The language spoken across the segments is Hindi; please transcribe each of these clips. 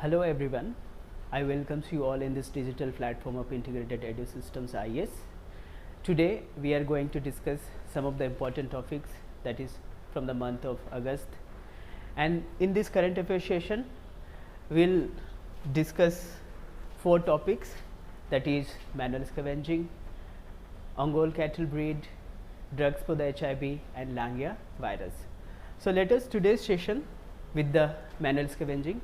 Hello everyone, I welcome you all in this digital platform of Integrated Edu Systems IES. Today we are going to discuss some of the important topics that is from the month of August, and in this current affairs session we'll discuss 4 topics, that is manual scavenging, Ongole cattle breed, drugs for the HIV and Langya virus. So let us today's session with the manual scavenging.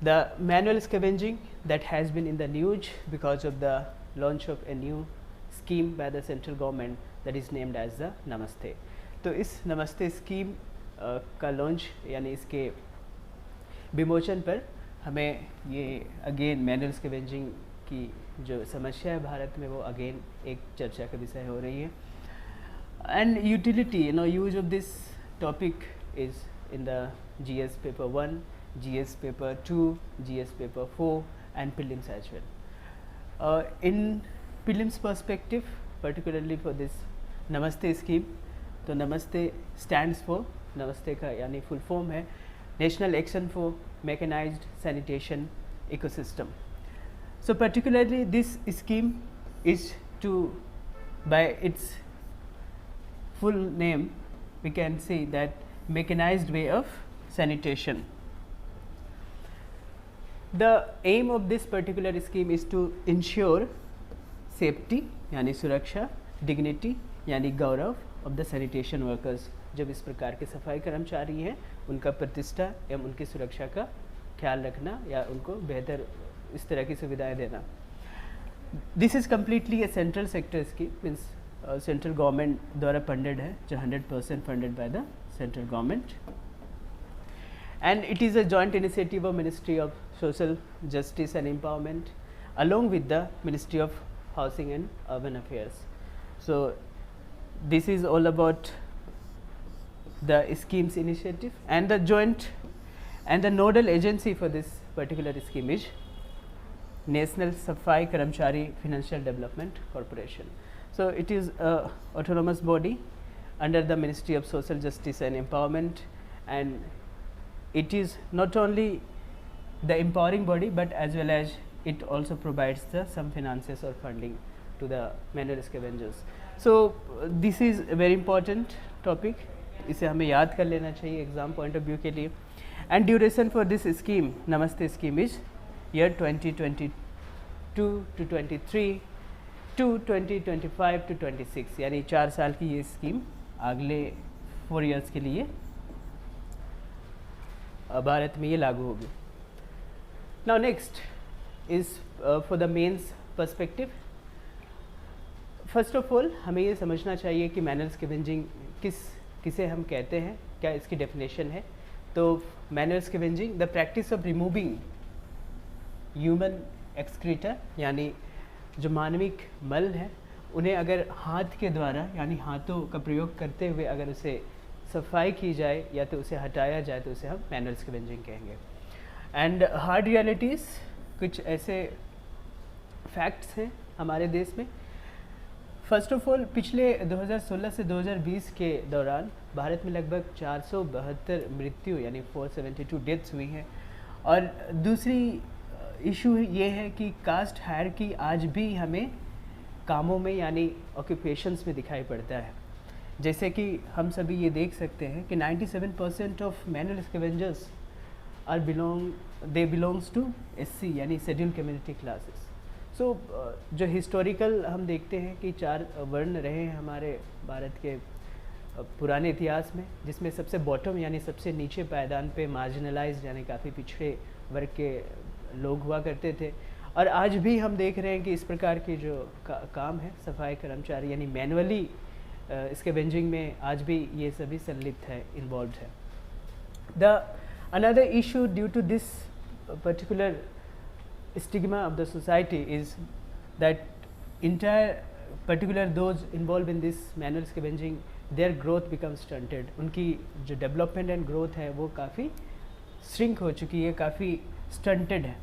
The manual scavenging that has been in the news because of the launch of a new scheme by the central government that is named as the Namaste. तो इस नमस्ते स्कीम का लॉन्च यानी इसके विमोचन पर हमें ये अगेन मैनुअल स्कैवेंजिंग की जो समस्या है भारत में वो अगेन एक चर्चा का विषय हो रही है. And utility use of this topic is in the GS paper 1, GS paper 2, GS paper 4 and prelims as well. In prelims perspective, particularly for this Namaste scheme, तो Namaste stands for, Namaste का यानी full form है National Action for Mechanized Sanitation Ecosystem. So particularly this scheme is to, by its full name we can say that mechanized way of sanitation. The aim of this particular scheme is to ensure safety यानी सुरक्षा, dignity यानी गौरव of the sanitation workers. जब इस प्रकार के सफाई कर्मचारी हैं उनका प्रतिष्ठा एवं उनकी सुरक्षा का ख्याल रखना या उनको बेहतर इस तरह की सुविधाएं देना. This is completely A central sector scheme, means central government द्वारा फंडेड है, जो 100% funded by the central government. And it is a joint initiative of Ministry of Social Justice and Empowerment along with the Ministry of Housing and Urban Affairs. So this is all about the scheme's initiative, and the joint and the nodal agency for this particular scheme is National Safai Karamchari Financial Development Corporation. So it is a autonomous body under the Ministry of Social Justice and Empowerment, and it is not only the empowering body but as well as it also provides some finances or funding to the manual scavengers. So this is a very important topic, इसे हमें याद कर लेना चाहिए एग्जाम पॉइंट ऑफ व्यू के लिए. And duration for this scheme नमस्ते scheme is year 2022 to 23 to 2025 to 26, यानी 4 साल की ये स्कीम अगले 4 इयर्स के लिए भारत में ये लागू होगी. Now next is for the mains perspective. First of all हमें ये समझना चाहिए कि मैनुअल स्कैवेंजिंग किसे हम कहते हैं, क्या इसकी डेफिनेशन है. तो manual scavenging the practice of removing human excreta, यानी जो मानविक मल है उन्हें अगर हाथ के द्वारा यानी हाथों का प्रयोग करते हुए अगर उसे सफाई की जाए या तो उसे हटाया जाए तो उसे हम मैनुअल स्कैवेंजिंग कहेंगे. एंड हार्ड रियलिटीज़, कुछ ऐसे फैक्ट्स हैं हमारे देश में. फर्स्ट ऑफ ऑल पिछले 2016 से 2020 के दौरान भारत में लगभग 472 मृत्यु यानी 472 डेथ्स हुई हैं. और दूसरी इशू ये है कि कास्ट हायरार्की आज भी हमें कामों में यानी ऑक्यूपेशंस में दिखाई पड़ता है. जैसे कि हम सभी ये देख सकते हैं कि 97% of manual scavengers are belongs to SC यानी शेड्यूल कम्युनिटी क्लासेस. सो जो हिस्टोरिकल हम देखते हैं कि 4 वर्ण रहे हैं हमारे भारत के पुराने इतिहास में, जिसमें सबसे बॉटम यानी सबसे नीचे पायदान पे मार्जिनलाइज्ड यानी काफ़ी पिछड़े वर्ग के लोग हुआ करते थे. और आज भी हम देख रहे हैं कि इस प्रकार के जो काम है सफाई कर्मचारी यानी मैनुअली स्कैवेंजिंग में आज भी ये सभी संलिप्त है, इन्वॉल्व है. The another issue due to this particular stigma of the society is that entire particular those involve in this manual scavenging their growth become stunted. उनकी जो डेवलपमेंट एंड ग्रोथ है वो काफ़ी श्रिंक हो चुकी है, काफ़ी स्टंटेड है,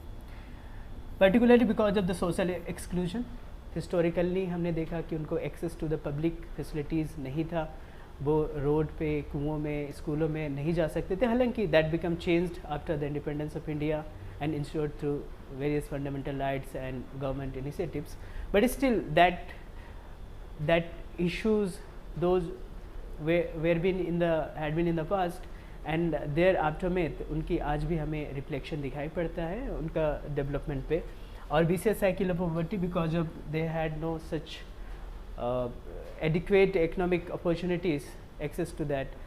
particularly because of the social exclusion. Historically हमने देखा कि उनको access to the public facilities नहीं था, वो रोड पे, कुओं में, स्कूलों में नहीं जा सकते थे. हालांकि that become changed after the independence of India and insured through various fundamental rights and government initiatives. But still that issues those had been in the past and their aftermath उनकी आज भी हमें रिफ्लेक्शन दिखाई पड़ता है उनका डेवलपमेंट पे. और vicious cycle of poverty because of they had no such adequate economic opportunities access to that.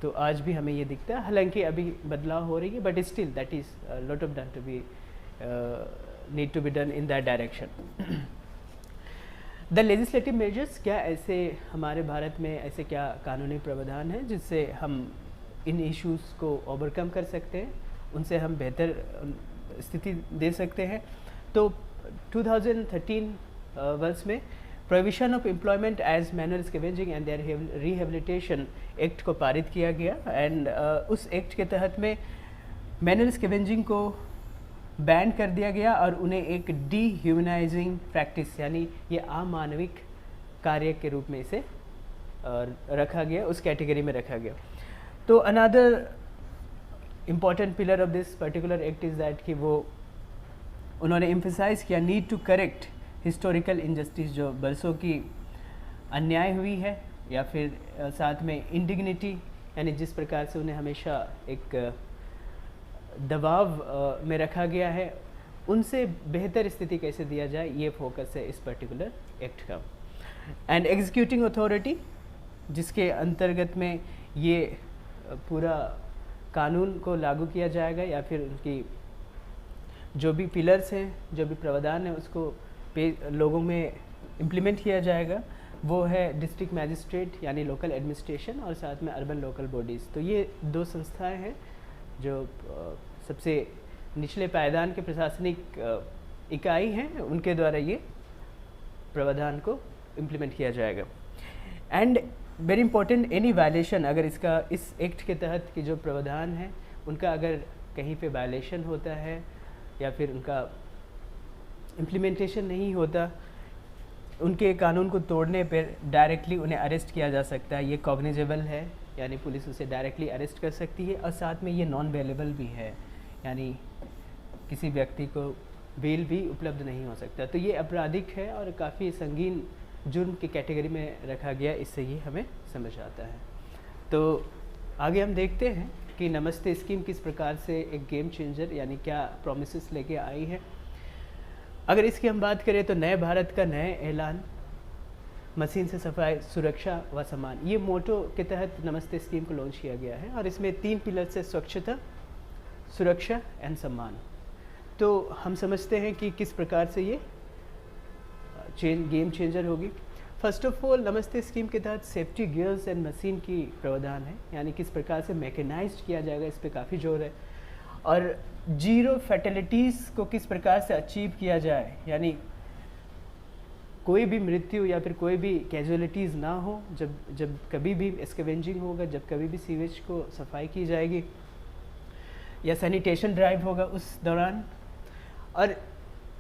तो आज भी हमें ये दिखता है. हालांकि अभी बदलाव हो रही है but still that is lot of done to be need to be done in that direction. The legislative measures, क्या ऐसे हमारे भारत में ऐसे क्या कानूनी प्रावधान हैं जिससे हम इन इश्यूज़ को ओवरकम कर सकते हैं, उनसे हम बेहतर स्थिति दे सकते हैं. तो 2013 वर्ष में provision of employment as manual scavenging and their rehabilitation act को पारित किया गया. एंड उस एक्ट के तहत में मैनुअल स्कैवेंजिंग को बैन कर दिया गया और उन्हें एक डीह्यूमनाइजिंग प्रैक्टिस यानी ये अमानविक कार्य के रूप में इसे रखा गया, उस कैटेगरी में रखा गया. तो another important pillar of this particular act is that कि वो उन्होंने एम्फसाइज किया need to correct historical injustice, जो बरसों की अन्याय हुई है या फिर साथ में इंडिग्निटी यानी जिस प्रकार से उन्हें हमेशा एक दबाव में रखा गया है, उनसे बेहतर स्थिति कैसे दिया जाए, ये फोकस है इस पर्टिकुलर एक्ट का. एंड एग्जीक्यूटिंग अथॉरिटी, जिसके अंतर्गत में ये पूरा कानून को लागू किया जाएगा या फिर उनकी जो भी पिलर्स हैं, जो भी प्रावधान है, उसको लोगों में इम्प्लीमेंट किया जाएगा, वो है डिस्ट्रिक्ट मैजिस्ट्रेट यानी लोकल एडमिनिस्ट्रेशन और साथ में अर्बन लोकल बॉडीज़. तो ये दो संस्थाएं हैं जो सबसे निचले पायदान के प्रशासनिक इकाई हैं, उनके द्वारा ये प्रावधान को इम्प्लीमेंट किया जाएगा. And very important, any violation, अगर इसका इस एक्ट के तहत की जो प्रावधान है उनका अगर कहीं पे वायलेशन होता है या फिर उनका इम्प्लीमेंटेशन नहीं होता, उनके कानून को तोड़ने पर डायरेक्टली उन्हें अरेस्ट किया जा सकता है. ये कॉग्निजेबल है यानी पुलिस उसे डायरेक्टली अरेस्ट कर सकती है और साथ में ये नॉन बेलेबल भी है यानी किसी व्यक्ति को बेल भी उपलब्ध नहीं हो सकता. तो ये आपराधिक है और काफ़ी संगीन जुर्म की कैटेगरी में रखा गया, इससे ये हमें समझ आता है. तो आगे हम देखते हैं कि नमस्ते स्कीम किस प्रकार से एक गेम चेंजर यानी क्या प्रोमिसेस लेके आई है. अगर इसकी हम बात करें तो नए भारत का नया ऐलान, मशीन से सफाई, सुरक्षा व सम्मान, ये मोटो के तहत नमस्ते स्कीम को लॉन्च किया गया है और इसमें 3 पिलर से स्वच्छता, सुरक्षा एंड सम्मान. तो हम समझते हैं कि किस प्रकार से ये गेम चेंजर होगी. फर्स्ट ऑफ ऑल, नमस्ते स्कीम के तहत सेफ्टी गियर्स एंड मशीन की प्रावधान है यानी किस प्रकार से मैकेनाइज्ड किया जाएगा, इस पर काफ़ी जोर है. और जीरो फैटेलिटीज़ को किस प्रकार से अचीव किया जाए यानी कोई भी मृत्यु या फिर कोई भी कैजुअलिटीज़ ना हो जब कभी भी स्कैवेंजिंग होगा, जब कभी भी सीवेज को सफाई की जाएगी या सैनिटेशन ड्राइव होगा उस दौरान. और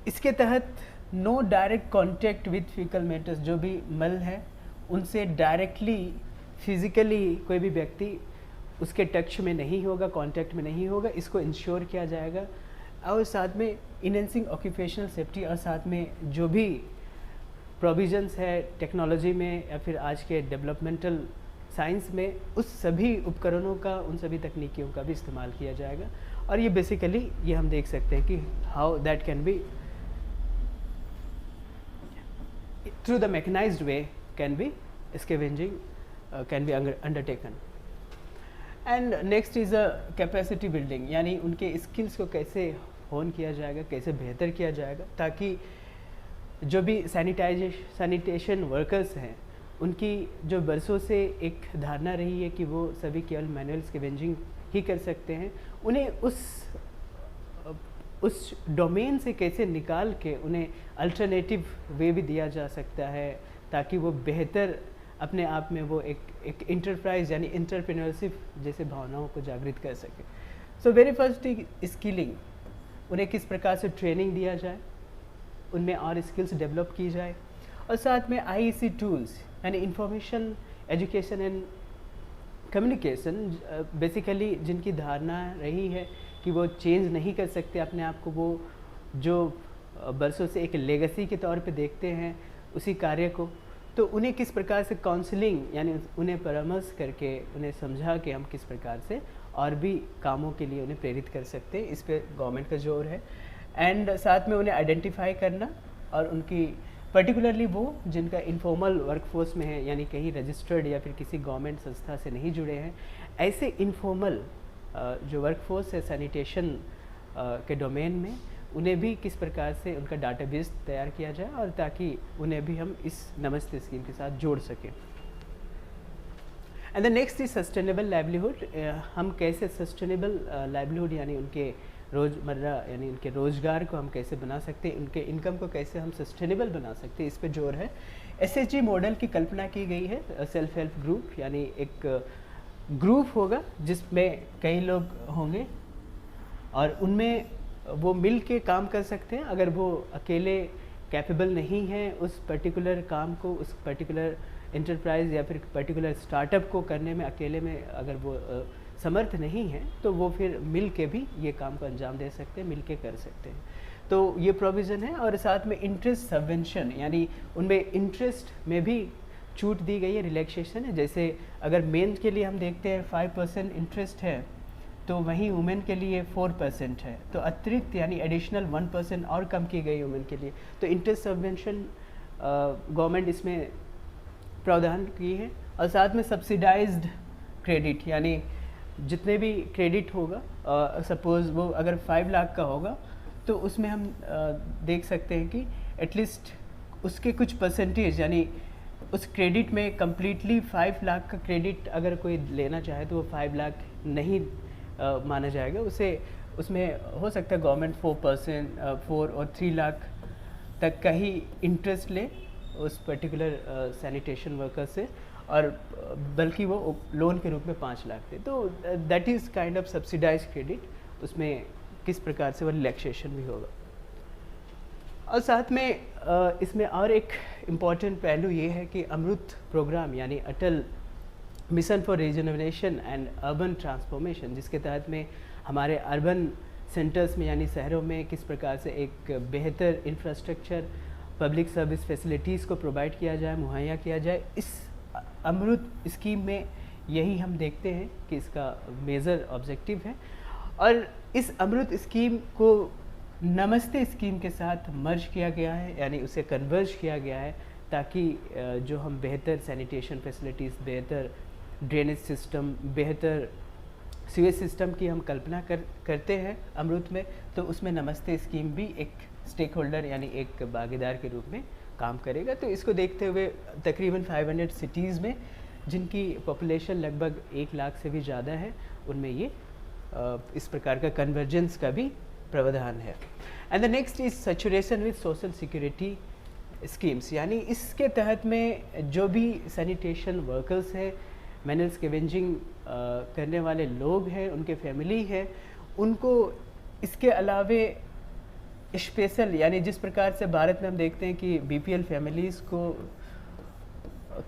इसके तहत no direct contact with faecal matters, जो भी मल है उनसे डायरेक्टली फिजिकली कोई भी व्यक्ति उसके टच में नहीं होगा, कांटेक्ट में नहीं होगा, इसको इंश्योर किया जाएगा. और साथ में इनहेंसिंग ऑक्यूपेशनल सेफ्टी और साथ में जो भी प्रोविजंस है टेक्नोलॉजी में या फिर आज के डेवलपमेंटल साइंस में, उस सभी उपकरणों का, उन सभी तकनीकियों का भी इस्तेमाल किया जाएगा. और ये बेसिकली ये हम देख सकते हैं कि how that can be through the mechanised way can be scavenging can be undertaken. And next is a capacity building यानी उनके स्किल्स को कैसे होन किया जाएगा, कैसे बेहतर किया जाएगा ताकि जो भी सैनिटेशन वर्कर्स हैं उनकी जो बरसों से एक धारणा रही है कि वो सभी केवल मैनुअल स्कैवेंजिंग ही कर सकते हैं, उन्हें उस डोमेन से कैसे निकाल के उन्हें अल्टरनेटिव वे भी दिया जा सकता है ताकि वो बेहतर अपने आप में वो एक इंटरप्राइज यानी एंटरप्रेन्योरशिप जैसे भावनाओं को जागृत कर सके. सो वेरी फर्स्ट स्किलिंग, उन्हें किस प्रकार से ट्रेनिंग दिया जाए, उनमें और स्किल्स डेवलप की जाए और साथ में IEC टूल्स यानी information education and communication basically जिनकी धारणा रही है कि वो चेंज नहीं कर सकते अपने आप को, वो जो बरसों से एक लेगेसी के तौर पे देखते हैं उसी कार्य को, तो उन्हें किस प्रकार से काउंसलिंग यानी उन्हें परामर्श करके उन्हें समझा कि हम किस प्रकार से और भी कामों के लिए उन्हें प्रेरित कर सकते हैं, इस पे गवर्नमेंट का जोर है। एंड साथ में उन्हें आइडेंटिफाई करना और उनकी पर्टिकुलरली वो जिनका इनफॉर्मल वर्कफोर्स में है, यानी कहीं रजिस्टर्ड या फिर किसी गवर्नमेंट संस्था से नहीं जुड़े हैं, ऐसे इनफॉर्मल जो वर्कफोर्स है सैनिटेशन के डोमेन में, उन्हें भी किस प्रकार से उनका डाटाबेस तैयार किया जाए और ताकि उन्हें भी हम इस नमस्ते स्कीम के साथ जोड़ सकें। And the next is sustainable livelihood. हम कैसे सस्टेनेबल लाइवलीहुड यानी उनके रोज़मर्रा यानी उनके रोज़गार को हम कैसे बना सकते हैं, उनके इनकम को कैसे हम सस्टेनेबल बना सकते हैं, इस पे जोर है। SHG मॉडल की कल्पना की गई है। सेल्फ हेल्प ग्रुप यानी एक ग्रुप होगा जिसमें कई लोग होंगे और उनमें वो मिल के काम कर सकते हैं। अगर वो अकेले कैपेबल नहीं हैं उस पर्टिकुलर काम को, उस पर्टिकुलर इंटरप्राइज या फिर पर्टिकुलर स्टार्टअप को करने में, अकेले में अगर वो समर्थ नहीं है, तो वो फिर मिल के भी ये काम को अंजाम दे सकते हैं, मिल के कर सकते हैं। तो ये प्रोविज़न है। और साथ में इंटरेस्ट सबवेंशन यानी उनमें इंटरेस्ट में भी छूट दी गई है, रिलैक्सेशन है। जैसे अगर मेन के लिए हम देखते हैं 5% इंटरेस्ट है, तो वहीं वुमेन के लिए 4% है, तो अतिरिक्त यानी एडिशनल 1% और कम की गई वुमेन के लिए। तो इंटरेस्ट सबवेंशन गवर्नमेंट इसमें प्रावधान की है। और साथ में सब्सिडाइज्ड क्रेडिट यानी जितने भी क्रेडिट होगा, सपोज़ वो अगर 5 लाख का होगा तो उसमें हम देख सकते हैं कि एटलीस्ट उसके कुछ परसेंटेज यानी उस क्रेडिट में कम्प्लीटली 5 लाख का क्रेडिट अगर कोई लेना चाहे तो वो 5 लाख नहीं माना जाएगा। उसे उसमें हो सकता है गवर्नमेंट 4% 4 और 3 लाख तक का ही इंटरेस्ट ले उस पर्टिकुलर सैनिटेशन वर्कर से, और बल्कि वो लोन के रूप में 5 लाख थे। तो that is kind of subsidise credit, उसमें किस प्रकार से वो रिलैक्सेशन भी होगा। और साथ में इसमें और एक इम्पॉर्टेंट पहलू ये है कि अमृत प्रोग्राम यानी Atal mission for regeneration and urban transformation, जिसके तहत में हमारे अर्बन सेंटर्स में यानी शहरों में किस प्रकार से एक बेहतर इंफ्रास्ट्रक्चर, पब्लिक सर्विस फैसिलिटीज़ को प्रोवाइड किया जाए, मुहैया किया जाए, इस अमृत स्कीम में यही हम देखते हैं कि इसका मेजर ऑब्जेक्टिव है। और इस अमृत स्कीम को नमस्ते स्कीम के साथ मर्ज किया गया है, यानी उसे कन्वर्ज किया गया है, ताकि जो हम बेहतर सैनिटेशन फैसिलिटीज़, बेहतर ड्रेनेज सिस्टम, बेहतर सीवेज सिस्टम की हम कल्पना करते हैं अमृत में, तो उसमें नमस्ते स्कीम भी एक स्टेक होल्डर यानी एक भागीदार के रूप में काम करेगा। तो इसको देखते हुए तकरीबन 500 सिटीज़ में जिनकी पॉपुलेशन लगभग 1 लाख से भी ज़्यादा है, उनमें ये इस प्रकार का कन्वर्जेंस का भी प्रावधान है। And the next is saturation with social security schemes, यानी इसके तहत में जो भी सैनिटेशन वर्कर्स हैं, मैनुअल स्कैवेंजिंग करने वाले लोग हैं, उनके फैमिली है, उनको इसके अलावे स्पेशल यानी जिस प्रकार से भारत में हम देखते हैं कि BPL फैमिलीज़ को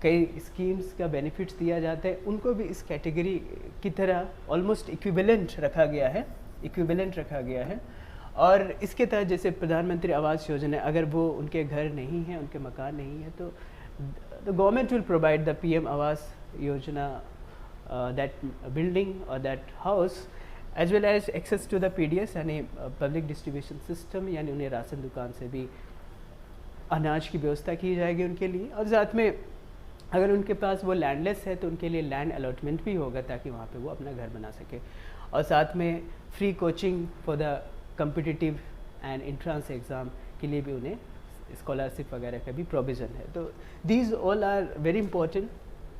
कई स्कीम्स का बेनिफिट्स दिया जाता है, उनको भी इस कैटेगरी की तरह ऑलमोस्ट इक्विवेलेंट रखा गया है। और इसके तहत जैसे प्रधानमंत्री आवास योजना, अगर वो उनके घर नहीं है, उनके मकान नहीं है, तो the government will provide the PM Awas Yojana that building और that house as well as access to the PDS यानी पब्लिक डिस्ट्रीब्यूशन सिस्टम, यानी उन्हें राशन दुकान से भी अनाज की व्यवस्था की जाएगी उनके लिए। और साथ में अगर उनके पास वो लैंडलेस है तो उनके लिए लैंड अलॉटमेंट भी होगा ताकि वहाँ पे वो अपना घर बना सके। और साथ में free coaching for the competitive and entrance exam के लिए भी उन्हें स्कॉलरशिप वगैरह का भी प्रोविज़न है। तो these all are very important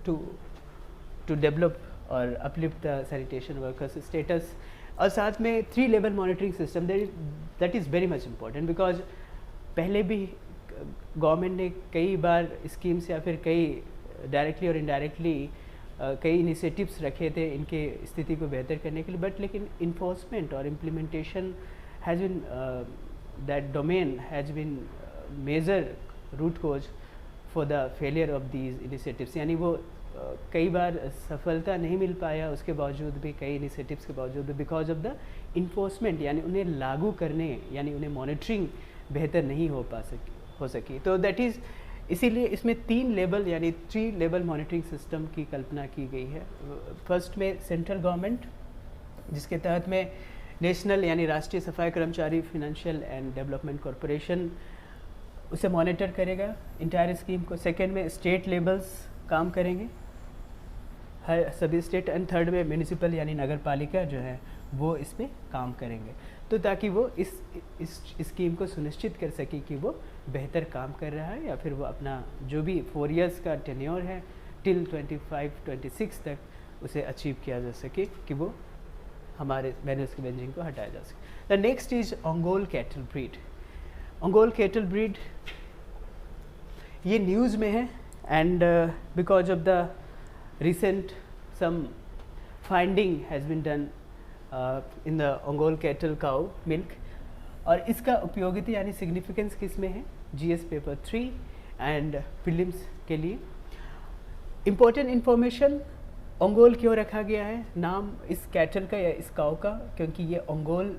to develop और uplift the sanitation workers status. और साथ में 3 level monitoring system, that is very much important, because पहले भी गवर्नमेंट ने कई बार स्कीम्स या फिर कई डायरेक्टली और इनडायरेक्टली कई इनिशिएटिव्स रखे थे इनके स्थिति को बेहतर करने के लिए, बट लेकिन इन्फोर्समेंट और implementation has been that domain has been major root cause for the failure of these initiatives. यानी वो कई बार सफलता नहीं मिल पाया, उसके बावजूद भी कई इनिशिएटिव्स के बावजूद भी बिकॉज ऑफ द इन्फोर्समेंट, यानी उन्हें लागू करने यानी उन्हें मॉनिटरिंग बेहतर नहीं हो सकी। तो दैट इज़ इसीलिए इसमें 3 लेवल यानी 3 लेवल मॉनिटरिंग सिस्टम की कल्पना की गई है। फर्स्ट में सेंट्रल गवर्नमेंट, जिसके तहत में नेशनल यानी राष्ट्रीय सफाई कर्मचारी फाइनेंशियल एंड डेवलपमेंट कॉरपोरेशन उसे मॉनिटर करेगा इंटायर स्कीम को। सेकेंड में स्टेट लेवल्स काम करेंगे, हर सभी स्टेट। एंड थर्ड में म्यूनिसिपल यानी नगर पालिका जो है वो इस पर काम करेंगे, तो ताकि वो इस स्कीम को सुनिश्चित कर सके कि वो बेहतर काम कर रहा है या फिर वो अपना जो भी 4 इयर्स का टेन्योर है टिल 25-26 तक उसे अचीव किया जा सके कि वो हमारे मैनर्स स्कैवेंजिंग को हटाया जा सके। The next is Ongole cattle breed. Ongole cattle breed ये न्यूज़ में है and because of the recent some finding has been done in the Ongole cattle cow milk, और इसका उपयोगिता यानी सिग्निफिकेंस किस में है, GS पेपर 3 एंड प्रीलिम्स के लिए। इम्पोर्टेंट इन्फॉर्मेशन, ओंगोल क्यों रखा गया है नाम इस कैटल का या इस काउ का, क्योंकि ये ओंगोल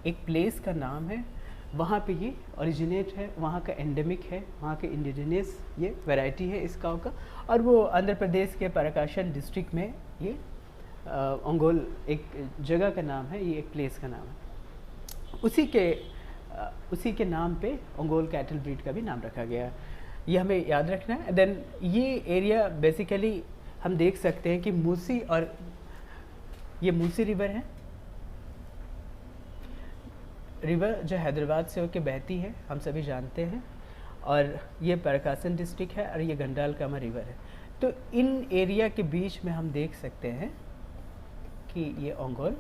एक प्लेस का नाम है, वहाँ पे ये ओरिजिनेट है, वहाँ का एंडेमिक है, वहाँ के इंडिजिनियस ये वैरायटी है इस काउ का, और वो आंध्र प्रदेश के पराकाशन डिस्ट्रिक्ट में ये ओंगोल एक जगह का नाम है, ये एक प्लेस का नाम है। उसी के नाम पे ओंगोल कैटल ब्रीड का भी नाम रखा गया है, ये हमें याद रखना है। देन ये एरिया बेसिकली हम देख सकते हैं कि मूसी, और ये मूसी रिवर है, रिवर जो हैदराबाद से होकर बहती है हम सभी जानते हैं, और ये प्रकाशन डिस्ट्रिक्ट है और ये गंडालकामा रिवर है। तो इन एरिया के बीच में हम देख सकते हैं कि ये ओंगोल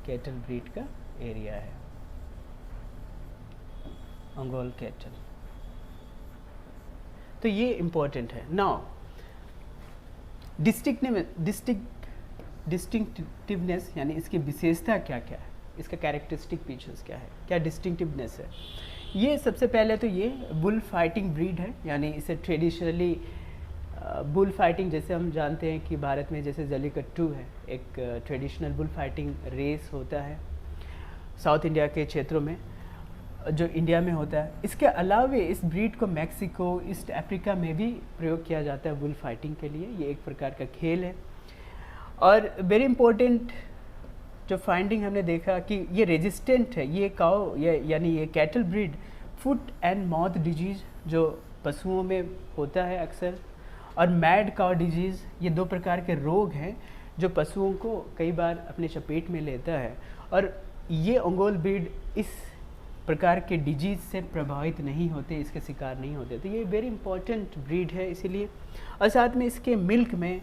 कैटल ब्रीड का एरिया है, ओंगोल कैटल। तो ये इम्पोर्टेंट है। नाउ डिस्टिंक्टिवनेस यानी इसकी विशेषता क्या क्या है, इसका कैरेक्टरिस्टिक फीचर्स क्या है, क्या डिस्टिंक्टिवनेस है। ये सबसे पहले तो ये बुल फाइटिंग ब्रीड है, यानी इसे ट्रेडिशनली बुल फाइटिंग, जैसे हम जानते हैं कि भारत में जैसे जल्लीकट्टू है एक ट्रेडिशनल बुल फाइटिंग रेस होता है साउथ इंडिया के क्षेत्रों में, जो इंडिया में होता है। इसके अलावा इस ब्रीड को मैक्सिको, ईस्ट अफ्रीका में भी प्रयोग किया जाता है बुल फाइटिंग के लिए। ये एक प्रकार का खेल है। और वेरी इंपॉर्टेंट जो फाइंडिंग हमने देखा कि ये रेजिस्टेंट है, ये काउ यानी ये cattle breed foot and mouth disease जो पशुओं में होता है अक्सर, और मैड काउ डिजीज़, ये 2 प्रकार के रोग हैं जो पशुओं को कई बार अपने चपेट में लेता है, और ये ओंगोल ब्रीड इस प्रकार के डिजीज़ से प्रभावित नहीं होते, इसके शिकार नहीं होते। तो ये वेरी इंपॉर्टेंट ब्रीड है इसीलिए। और साथ में इसके मिल्क में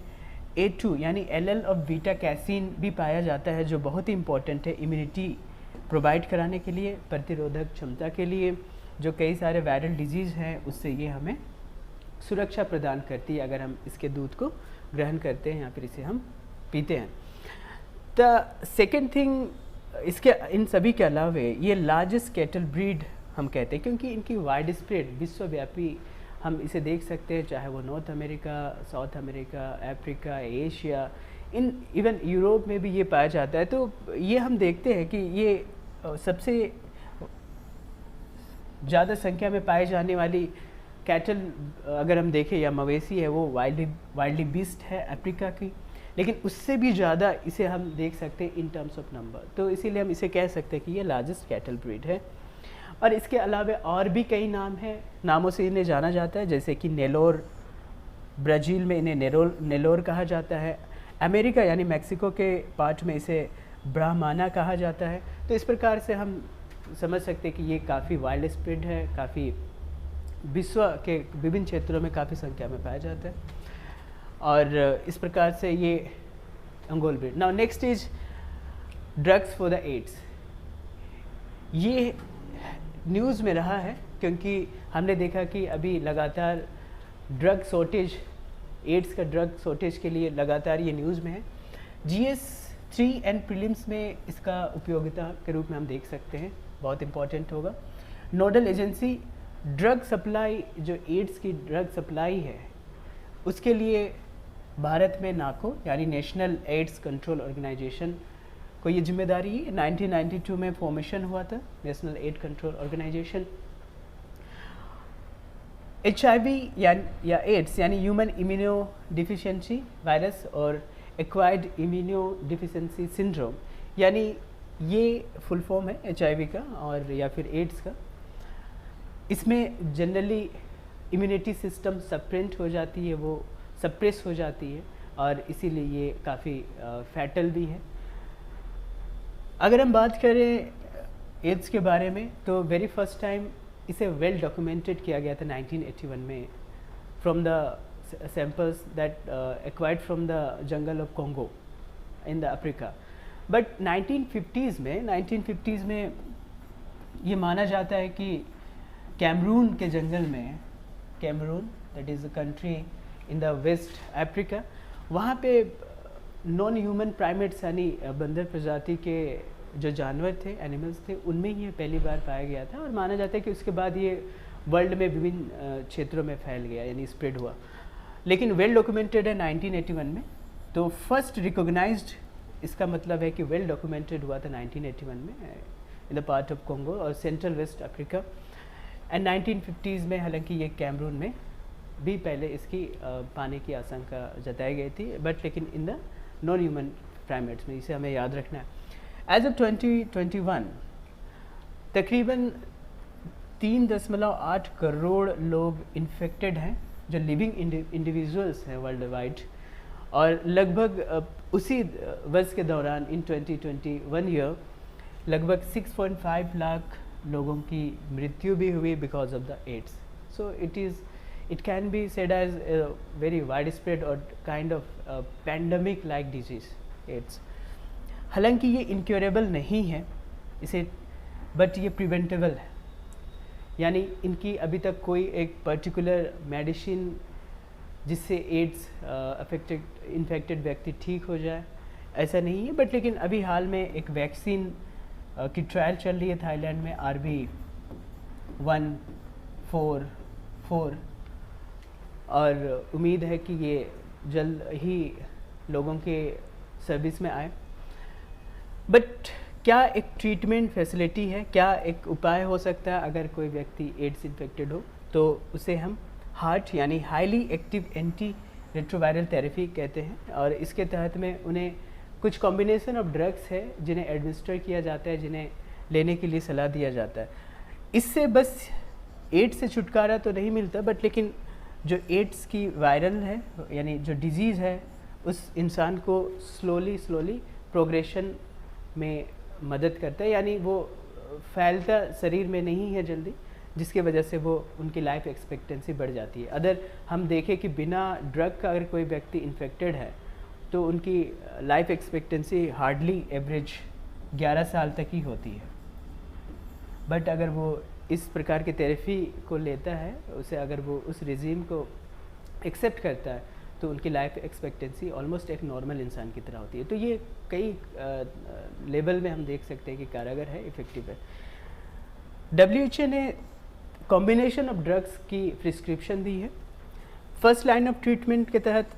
A2 यानी LL ऑफ बीटा कैसीन भी पाया जाता है, जो बहुत ही इंपॉर्टेंट है इम्यूनिटी प्रोवाइड कराने के लिए, प्रतिरोधक क्षमता के लिए। जो कई सारे वायरल डिजीज़ हैं उससे ये हमें सुरक्षा प्रदान करती है अगर हम इसके दूध को ग्रहण करते हैं या फिर इसे हम पीते हैं। द सेकेंड थिंग, इसके इन सभी के अलावा ये लार्जेस्ट कैटल ब्रीड हम कहते हैं, क्योंकि इनकी वाइड स्प्रेड विश्वव्यापी हम इसे देख सकते हैं, चाहे वो north America, south America, Africa, Asia, even Europe में भी ये पाया जाता है। तो ये हम देखते हैं कि ये सबसे ज़्यादा संख्या में पाए जाने वाली कैटल अगर हम देखें या मवेशी है, वो वाइल्डली बीस्ट है अफ्रीका की, लेकिन उससे भी ज़्यादा इसे हम देख सकते हैं इन टर्म्स ऑफ नंबर। तो इसीलिए हम इसे कह सकते हैं कि ये लार्जेस्ट कैटल ब्रीड है। और इसके अलावा और भी कई नाम हैं, नामों से इन्हें जाना जाता है, जैसे कि नेलोर, ब्राज़ील में इन्हें नेलोर कहा जाता है, अमेरिका यानी मैक्सिको के पार्ट में इसे ब्राह्मणा कहा जाता है। तो इस प्रकार से हम समझ सकते हैं कि ये काफ़ी वाइल्ड स्प्रेड है, काफ़ी विश्व के विभिन्न क्षेत्रों में काफ़ी संख्या में पाया जाता है, और इस प्रकार से ये Ongole breed. Now next is drugs for the AIDS. ये न्यूज़ में रहा है क्योंकि हमने देखा कि अभी लगातार ड्रग शॉर्टेज, एड्स का ड्रग शॉर्टेज के लिए लगातार ये न्यूज़ में है। GS 3 एंड प्रीलिम्स में इसका उपयोगिता के रूप में हम देख सकते हैं, बहुत इंपॉर्टेंट होगा। नोडल एजेंसी ड्रग सप्लाई, जो एड्स की ड्रग सप्लाई है उसके लिए भारत में नाको यानी नेशनल एड्स कंट्रोल ऑर्गेनाइजेशन को ये जिम्मेदारी 1992 में फॉर्मेशन हुआ था, national AIDS control organisation. HIV या एड्स यानी ह्यूमन इम्यूनो डिफिशियंसी वायरस और एक्वायर्ड इम्यूनो डिफिशियंसी सिंड्रोम, यानी ये फुल फॉर्म है HIV का और या फिर एड्स का। इसमें जनरली इम्यूनिटी सिस्टम सप्रेंट हो जाती है, वो सप्रेस हो जाती है और इसीलिए ये काफ़ी फैटल भी है। अगर हम बात करें एड्स के बारे में तो वेरी फर्स्ट टाइम इसे वेल डॉक्यूमेंटेड किया गया था 1981 में from the samples that acquired from the jungle of Congo in the Africa. But 1950s में ये माना जाता है कि कैमरून के जंगल में, Cameroon that is a country in the West Africa, वहाँ पे नॉन ह्यूमन प्राइमेट्स यानी बंदर प्रजाति के जो जानवर थे, एनिमल्स थे, उनमें ये पहली बार पाया गया था और माना जाता है कि उसके बाद ये वर्ल्ड में विभिन्न क्षेत्रों में फैल गया यानी स्प्रेड हुआ। लेकिन वेल डॉक्यूमेंटेड है 1981 में, तो फर्स्ट रिकॉग्नाइज्ड इसका मतलब है कि वेल डॉक्यूमेंटेड हुआ था 1981 में in the part of Congo और central west Africa. And 1950s में हालांकि ये कैमरून में भी पहले इसकी पाने की आशंका जताई गई थी, बट लेकिन in the non human primates में, इसे हमें याद रखना है। एज ऑफ 2021 तकरीबन 3.8 करोड़ लोग इन्फेक्टेड हैं जो लिविंग इंडिविजुअल्स हैं वर्ल्ड वाइड, और लगभग उसी वर्ष के दौरान इन 2021 ईयर लगभग 6.5 लाख लोगों की मृत्यु भी हुई because of the AIDS. So it can be said as a very widespread or kind of pandemic like disease AIDS। हालांकि ये incurable नहीं है इसे, बट ये preventable है, यानी इनकी अभी तक कोई एक पर्टिकुलर मेडिसिन जिससे एड्स इन्फेक्टेड व्यक्ति ठीक हो जाए ऐसा नहीं है। बट लेकिन अभी हाल में एक वैक्सीन की ट्रायल चल रही है थाईलैंड में, RB144, और उम्मीद है कि ये जल्द ही लोगों के सर्विस में आए। बट क्या एक ट्रीटमेंट फैसिलिटी है, क्या एक उपाय हो सकता है अगर कोई व्यक्ति एड्स इन्फेक्टेड हो, तो उसे हम हार्ट यानी highly active anti retroviral therapy कहते हैं, और इसके तहत में उन्हें कुछ कॉम्बिनेशन ऑफ ड्रग्स है जिन्हें एडमिनिस्टर किया जाता है, जिन्हें लेने के लिए सलाह दिया जाता है। इससे बस एड्स से छुटकारा तो नहीं मिलता, बट लेकिन जो एड्स की वायरल है यानी जो डिजीज़ है उस इंसान को स्लोली प्रोग्रेशन में मदद करता है, यानी वो फैलता शरीर में नहीं है जल्दी, जिसके वजह से वो उनकी लाइफ एक्सपेक्टेंसी बढ़ जाती है। अगर हम देखें कि बिना ड्रग का अगर कोई व्यक्ति इन्फेक्टेड है तो उनकी लाइफ एक्सपेक्टेंसी हार्डली एवरेज 11 साल तक ही होती है। बट अगर वो इस प्रकार के थेरेपी को लेता है, उसे अगर वो उस रिजीम को एक्सेप्ट करता है, तो उनकी लाइफ एक्सपेक्टेंसी ऑलमोस्ट एक नॉर्मल इंसान की तरह होती है। तो ये कई लेवल में हम देख सकते हैं कि कारगर है, इफ़ेक्टिव है। WHO ने कॉम्बिनेशन ऑफ ड्रग्स की प्रिस्क्रिप्शन दी है। फर्स्ट लाइन ऑफ ट्रीटमेंट के तहत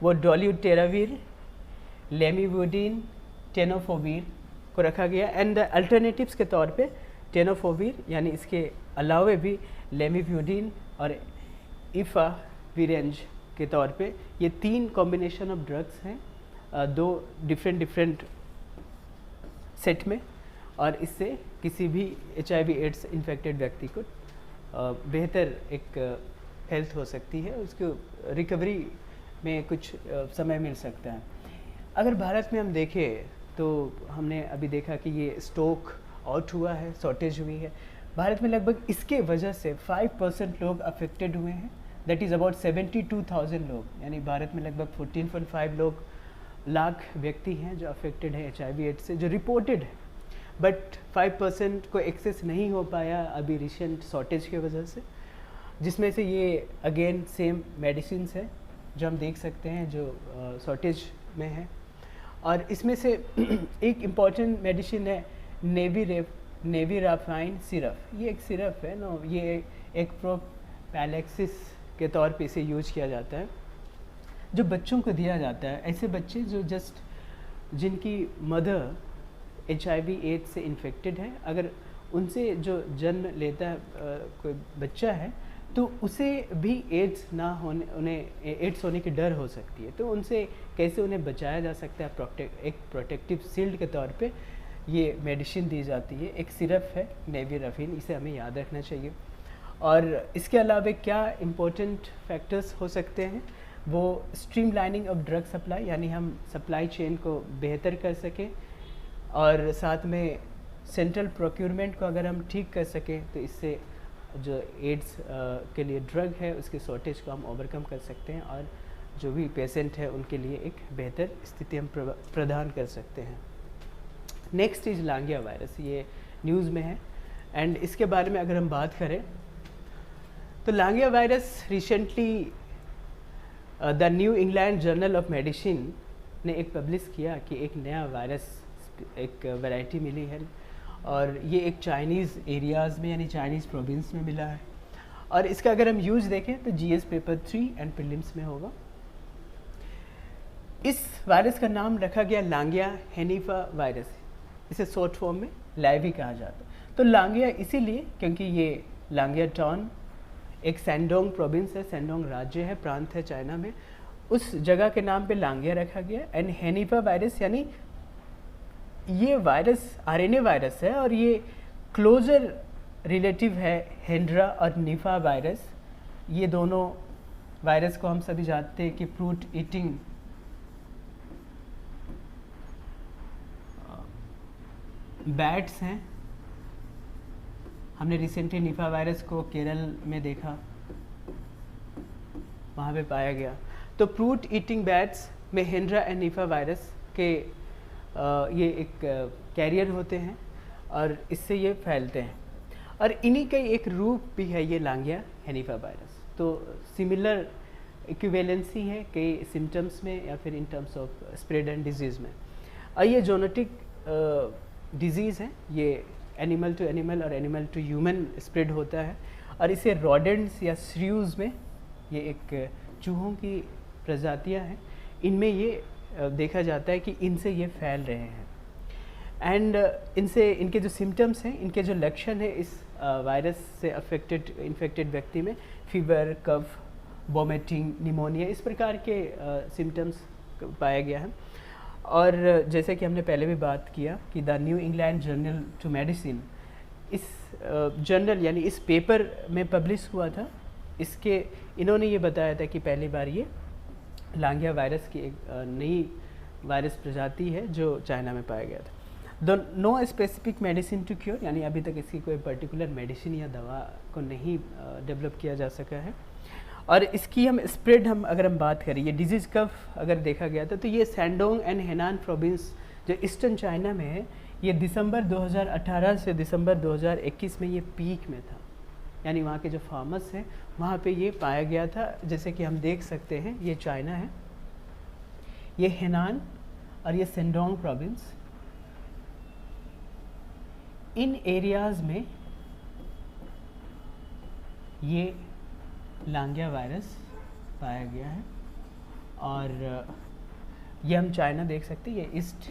वो डोलिटेराविर, लेमिवुडिन, टेनोफोविर को रखा गया, एंड द अल्टरनेटिव्स के तौर पे टेनोफोविर यानी इसके अलावे भी लेमिवुडिन और इफाविरेंज के तौर पे ये 3 कॉम्बिनेशन ऑफ ड्रग्स हैं, 2 डिफरेंट सेट में, और इससे किसी भी HIV एड्स इन्फेक्टेड व्यक्ति को बेहतर एक हेल्थ हो सकती है, उसको रिकवरी में कुछ समय मिल सकता है। अगर भारत में हम देखें तो हमने अभी देखा कि ये स्टॉक आउट हुआ है, शॉर्टेज हुई है भारत में। लगभग इसके वजह से 5% लोग अफेक्टेड हुए हैं, दैट इज़ अबाउट 72,000 लोग, यानी भारत में लगभग 14.5 लाख व्यक्ति हैं जो अफेक्टेड हैं HIV एड्स से, जो रिपोर्टेड है। बट 5% को एक्सेस नहीं हो पाया अभी रिसेंट शॉर्टेज की वजह से, जिसमें से ये अगेन सेम मेडिसिन्स है जो हम देख सकते हैं जो शॉर्टेज में है। और इसमें से एक इम्पॉर्टेंट मेडिसिन है नेविराफाइन सिरप। ये एक सिरप है नो, ये एक प्रोपैलेक्सिस के तौर पे इसे यूज किया जाता है। जो बच्चों को दिया जाता है, ऐसे बच्चे जो जस्ट जिनकी मदर HIV एड्स से इन्फेक्टेड है, अगर उनसे जो जन्म लेता है कोई बच्चा है तो उसे भी एड्स ना होने उन्हें एड्स होने की डर हो सकती है, तो उनसे कैसे उन्हें बचाया जा सकता है, एक प्रोटेक्टिव शील्ड के तौर पे ये मेडिसिन दी जाती है। एक सिरप है नेविरफिन, इसे हमें याद रखना चाहिए। और इसके अलावा क्या इम्पोर्टेंट फैक्टर्स हो सकते हैं, वो स्ट्रीमलाइनिंग ऑफ ड्रग सप्लाई, यानी हम सप्लाई चेन को बेहतर कर सकें, और साथ में सेंट्रल प्रोक्योरमेंट को अगर हम ठीक कर सकें तो इससे जो एड्स के लिए ड्रग है उसके शॉर्टेज को हम ओवरकम कर सकते हैं, और जो भी पेशेंट है उनके लिए एक बेहतर स्थिति हम प्रदान कर सकते हैं। नेक्स्ट इज लांगिया वायरस, ये न्यूज़ में है, एंड इसके बारे में अगर हम बात करें तो Langya virus recently the new England journal of medicine ने एक पब्लिश किया कि एक नया वायरस, एक वैरायटी मिली है, और ये एक चाइनीज़ एरियाज़ में यानी चाइनीज़ प्रोविंस में मिला है, और इसका अगर हम यूज़ देखें तो GS पेपर 3 एंड प्रीलिम्स में होगा। इस वायरस का नाम रखा गया लांगिया हेनिफा वायरस, इसे शॉर्ट फॉर्म में लाइवी कहा जाता है। तो लांगिया इसीलिए क्योंकि ये लांगिया टाउन एक सैंडोंग प्रोविंस है, सैंडोंग राज्य है, प्रांत है चाइना में, उस जगह के नाम पे लांगिया रखा गया। एंड हेनिफा वायरस यानी ये वायरस RNA वायरस है, और ये क्लोजर रिलेटिव है हेंड्रा और निफा वायरस। ये दोनों वायरस को हम सभी जानते हैं कि फ्रूट ईटिंग बैट्स हैं। हमने रिसेंटली निफा वायरस को केरल में देखा, वहाँ पे पाया गया। तो फ्रूट ईटिंग बैट्स में हेंड्रा एंड निफा वायरस के ये एक कैरियर होते हैं, और इससे ये फैलते हैं, और इन्हीं का एक रूप भी है ये लांगिया हेनिफा वायरस। तो सिमिलर इक्विवेलेंसी है कई सिम्टम्स में या फिर in terms of spread and disease में। और ये जोनेटिक डिजीज़ है, ये एनिमल टू एनिमल और एनिमल टू ह्यूमन स्प्रेड होता है, और इसे रॉडेंट्स या श्रीव्स में, ये एक चूहों की प्रजातियां हैं, इनमें ये देखा जाता है कि इनसे ये फैल रहे हैं। एंड इनसे इनके जो सिम्टम्स हैं, इनके जो लक्षण है इस वायरस से इन्फेक्टेड व्यक्ति में फीवर, कफ, वॉमिटिंग, निमोनिया, इस प्रकार के सिम्टम्स पाया गया है। और जैसे कि हमने पहले भी बात किया कि the new England Journal to medicine, इस जर्नल यानी इस पेपर में पब्लिश हुआ था, इसके इन्होंने ये बताया था कि पहली बार ये लांगिया वायरस की एक नई वायरस प्रजाति है जो चाइना में पाया गया था। No specific medicine to cure, यानी अभी तक इसकी कोई पर्टिकुलर मेडिसिन या दवा को नहीं डेवलप किया जा सका है। और इसकी हम अगर हम बात करें, ये डिजीज़ कब अगर देखा गया था तो ये सैंडोंग एंड हेनान प्रोविंस जो ईस्टर्न चाइना में है, ये दिसंबर 2018 से दिसंबर 2021 में ये पीक में था, यानी वहाँ के जो फार्मर्स हैं वहाँ पे ये पाया गया था। जैसे कि हम देख सकते हैं ये चाइना है, ये हेनान और ये सेंडोंग प्रोविंस, इन एरियाज़ में ये लांगिया वायरस पाया गया है। और ये हम चाइना देख सकते हैं, ये ईस्ट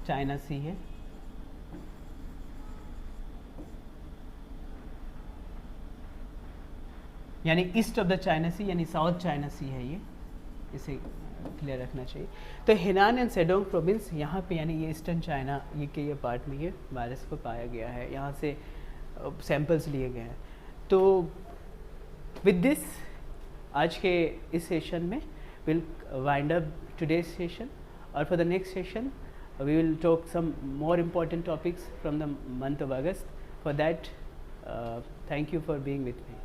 चाइना सी है, यानी ईस्ट ऑफ द चाइना सी, यानी साउथ चाइना सी है ये, इसे क्लियर रखना चाहिए। तो हेनान एंड सेडोंग प्रोविंस यहाँ पे, यानी ये ईस्टर्न चाइना ये पार्ट में ये वायरस को पाया गया है, यहाँ से सैंपल्स लिए गए हैं। तो विद दिस आज के इस सेशन में will wind up today's session, और for the next session we will talk some more important topics from the month of August. For that, thank you for being with me.